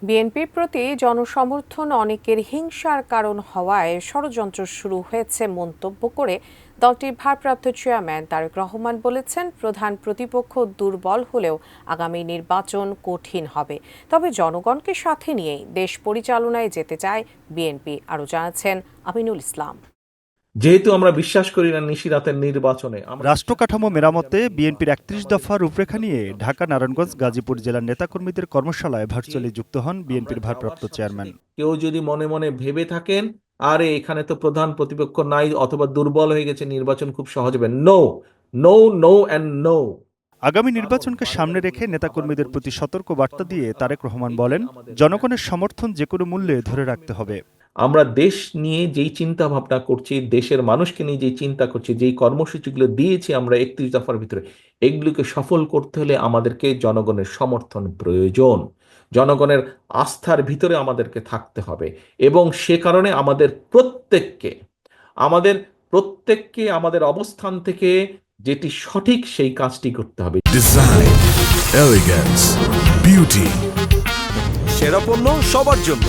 বিএনপির প্রতি জনসমর্থন অনেকের হিংসার কারণ হওয়ায় ষড়যন্ত্র শুরু হয়েছে মন্তব্য করে দলটির ভারপ্রাপ্ত চেয়ারম্যান তারেক রহমান বলেছেন, প্রধান প্রতিপক্ষ দুর্বল হলেও আগামী নির্বাচন কঠিন হবে, তবে জনগণকে সাথে নিয়েই দেশ পরিচালনায় যেতে চায় বিএনপি। আরও জানাচ্ছেন আমিনুল ইসলাম। যেহেতু আমরা বিশ্বাস করি না নিশিরাতের নির্বাচনে, রাষ্ট্র কাঠামো মেরামতে বিএনপির ৩১ দফা রূপরেখা নিয়ে ঢাকা, নারায়ণগঞ্জ, গাজীপুর জেলার নেতাকর্মীদের কর্মশালায় ভার্চুয়ালি যুক্ত হন বিএনপির ভারপ্রাপ্ত চেয়ারম্যান। কেউ যদি মনে মনে ভেবে থাকেন আরে এখানে তো প্রধান প্রতিপক্ষ নাই অথবা দুর্বল হয়ে গেছে, নির্বাচন খুব সহজ হবে, no no no and no. আগামী নির্বাচনকে সামনে রেখে নেতাকর্মীদের প্রতি সতর্ক বার্তা দিয়ে তারেক রহমান বলেন, জনগণের সমর্থন যে কোনো মূল্যে ধরে রাখতে হবে। আমরা দেশ নিয়ে যেই চিন্তা ভাবনা করছি, দেশের মানুষকে নিয়ে যেই চিন্তা করছি, যেই কর্মসূচিগুলো দিয়েছি আমরা ৩১ দফার ভিতরে, এগুলোকে সফল করতে হলে আমাদেরকে জনগণের সমর্থন প্রয়োজন। জনগণের আস্থার ভিতরে আমাদেরকে থাকতে হবে এবং সে কারণে আমাদের প্রত্যেককে আমাদের অবস্থান থেকে যেটি সঠিক সেই কাজটি করতে হবে। ডিজাইন, এলিগেন্স, বিউটি, সেরা পণ্য সবার জন্য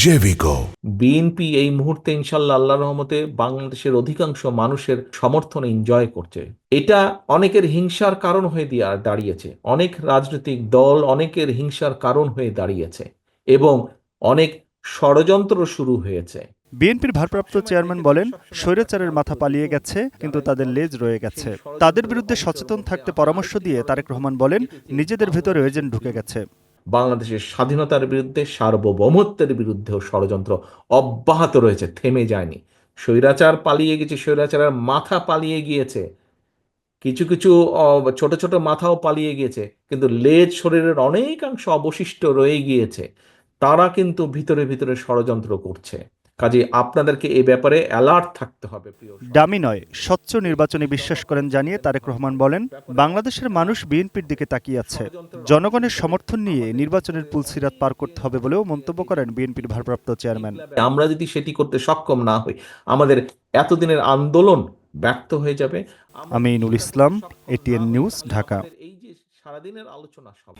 জেভিকো। বিএনপি এই মুহূর্তে ইনশাল্লাহ আল্লাহর রহমতে বাংলাদেশের অধিকাংশ মানুষের সমর্থন এনজয় করছে। এটা অনেকের হিংসার কারণ হয়ে দাঁড়িয়েছে, অনেক রাজনৈতিক দল অনেকের হিংসার কারণ হয়ে দাঁড়িয়েছে এবং অনেক ষড়যন্ত্র শুরু হয়েছে। বিএনপির ভারপ্রাপ্ত চেয়ারম্যান বলেন, স্বৈরাচারের মাথা পালিয়ে গেছে, কিন্তু তাদের লেজ রয়ে গেছে। তাদের বিরুদ্ধে সচেতন থাকতে পরামর্শ দিয়ে তারেক রহমান বলেন, নিজেদের ভেতরে এজেন্ট ঢুকে গেছে। বাংলাদেশের স্বাধীনতার বিরুদ্ধে, সার্বভৌমত্বের বিরুদ্ধেও ষড়যন্ত্র অব্যাহত রয়েছে, থেমে যায়নি। স্বৈরাচার পালিয়ে গেছে, স্বৈরাচারের মাথা পালিয়ে গিয়েছে, কিছু কিছু ছোট ছোট মাথাও পালিয়ে গিয়েছে, কিন্তু লেজ শরীরের অনেকাংশ অবশিষ্ট রয়ে গিয়েছে। তারা কিন্তু ভিতরে ভিতরে ষড়যন্ত্র করছে। কাজে আপনাদেরকে এ ব্যাপারে অ্যালার্ট থাকতে হবে। দামি নয়, স্বচ্ছ নির্বাচনে বিশ্বাস করেন জানিয়ে তারেক রহমান বলেন, বাংলাদেশের মানুষ বিএনপির দিকে তাকিয়ে আছে। জনগণের সমর্থন নিয়ে নির্বাচনের পুলসিরাত পার করতে হবে বলেও মন্তব্য করেন বিএনপির ভারপ্রাপ্ত চেয়ারম্যান। আমরা যদি সেটি করতে সক্ষম না হই, আমাদের এতদিনের আন্দোলন ব্যর্থ হয়ে যাবে। Aminul Islam, ATN news, Dhaka. এই যে সারাদিনের আলোচনা সব